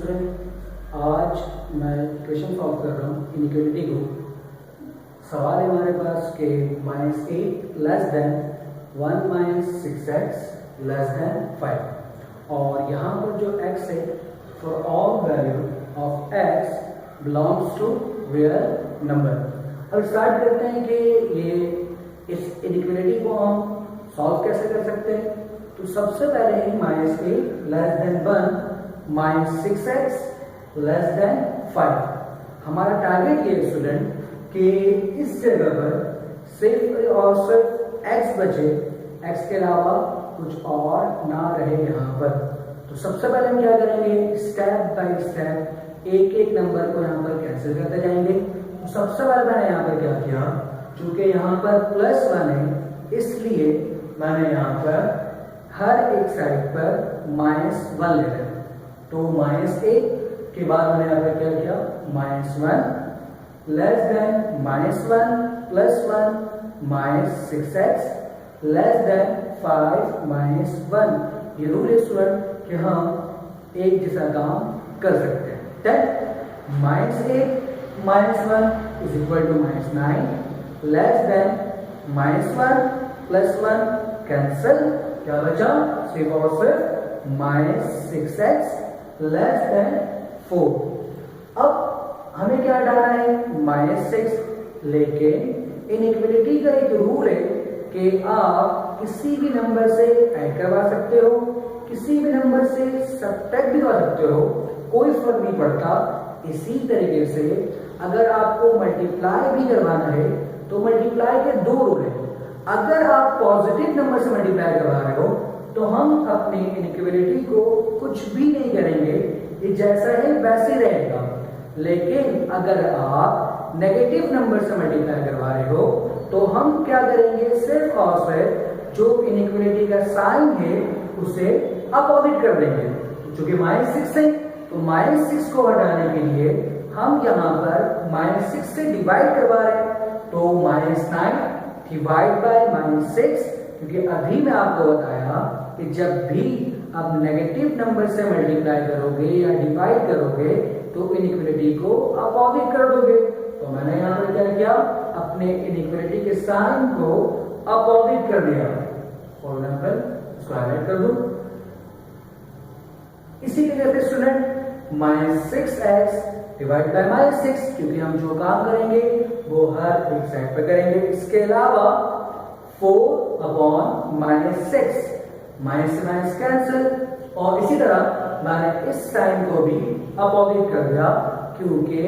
Student, आज मैं equation solve कर रहा हूँ इनइक्वालिटी को। सवाल है हमारे पास कि -8 less than 1 -6x less than 5 और यहाँ पर जो x है for all value of x belongs to real number. अब स्टार्ट करते हैं कि ये इस इनइक्वालिटी को हम सॉल्व कैसे कर सकते हैं। तो सबसे पहले -8 less than 1 -6x less than 5। हमारा टारगेट ये स्टूडेंट कि इस जगह पर सिर्फ और सिर्फ x बचे, x के अलावा कुछ और ना रहे यहाँ पर। तो सबसे पहले हम क्या करेंगे, स्टेप बाय स्टेप एक एक नंबर को यहाँ पर कैंसिल करते जाएंगे। तो सबसे पहले मैंने यहाँ पर क्या किया, चूंकि यहाँ पर +1 है इसलिए मैंने यहाँ पर हर एक साइड पर -1 ले लिया। तो -8 के बाद मैंने यहाँ पर क्या किया, -1 less than -1 +1 -6x less than 5 -1। ये रूल है स्टूडेंट कि हम एक जैसा काम कर सकते हैं। Then -8 -1 is equal to -9 less than -1 +1 cancel, क्या बचा, सिर्फ और सिर्फ -6x लेस देन 4। अब हमें क्या डालना है, -6। लेकिन इनइक्वालिटी का एक रूल है कि आप किसी भी नंबर से ऐड करवा सकते हो, किसी भी नंबर से सब्ट्रैक्ट भी करवा सकते हो, कोई फर्क नहीं पड़ता। इसी तरीके से अगर आपको मल्टीप्लाई भी करवाना है तो मल्टीप्लाई के दो रूल है। अगर आप पॉजिटिव नंबर से मल्टीप्लाई करवा रहे हो तो हम अपनी इनइक्वालिटी को कुछ भी नहीं करेंगे, ये जैसा है वैसे ही रहेगा। लेकिन अगर आप नेगेटिव नंबर से मल्टीप्लाई करवा रहे हो तो हम क्या करेंगे, सिर्फ और सिर्फ जो इनइक्वालिटी का साइन है उसे अपोजिट कर देंगे। चूंकि -6 है तो -6 को हटाने के लिए हम यहाँ पर -6 से डिवाइड करवा रहे हैं। तो -9 डिवाइड बाय -6, क्योंकि अभी मैं आपको बताया कि जब भी आप नेगेटिव नंबर से मल्टीप्लाई करोगे या डिवाइड करोगे तो इनइक्वालिटी को अपोजिट कर दोगे। तो मैंने यहाँ पर क्या किया, अपने इनइक्वालिटी के साइन को अपोजिट कर दिया। फॉर एग्जाम्पल इसको हाईलाइट कर दूं। इसी तरह से स्टूडेंट -6x डिवाइड बाय -6, क्योंकि हम जो काम करेंगे वो हर एक साइड पे करेंगे। इसके अलावा 4/-6 माइनस से माइनस कैंसिल, और इसी तरह मैंने इस साइन को भी अपोजिट कर दिया क्योंकि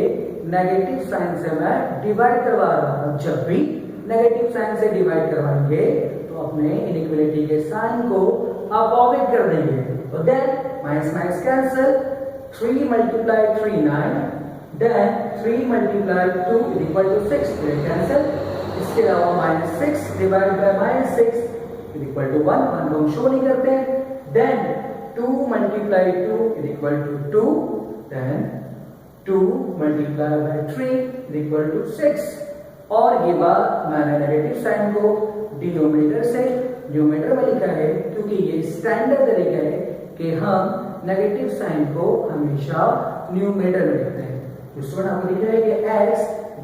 नेगेटिव साइन से मैं डिवाइड करवा रहा हूं। जब भी नेगेटिव साइन से डिवाइड करवाएंगे तो अपने इनइक्वालिटी के साइन को अपोजिट कर देंगे। तो then minus cancel, 3 × 3 9, then 3 × 2 = 6 cancel. इसके अलावा -6 डिवाइड बाय -6 = 1 को हम शो नहीं करते हैं। Then 2 × 2 = 2, then 2 × 3 = 6। और ये बात मैंने नेगेटिव साइन को डिनोमिनेटर से न्यूमरेटर में लिखा है क्योंकि ये स्टैंडर्ड तरीका है कि हम नेगेटिव साइन को हमेशा न्यूमरेटर में लिखते हैं। स्टूडेंट आपको लिखा है कि x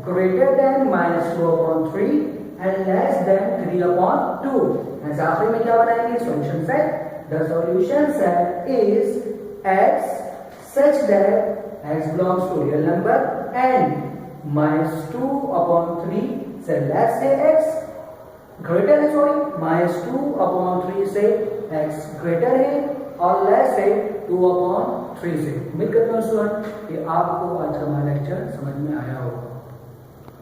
greater than -2/3 and less than 3/2। ऐसे आखिर में क्या बनाएंगे, solution set. The solution set is x such that x belongs to real number and -2/3 से लेस है x ग्रेटर है, -2/3 से x ग्रेटर है और लेस है 2/3 से। उम्मीद करता हूँ स्टूडेंट कि आपको आज का हमारा लेक्चर समझ में आया होगा।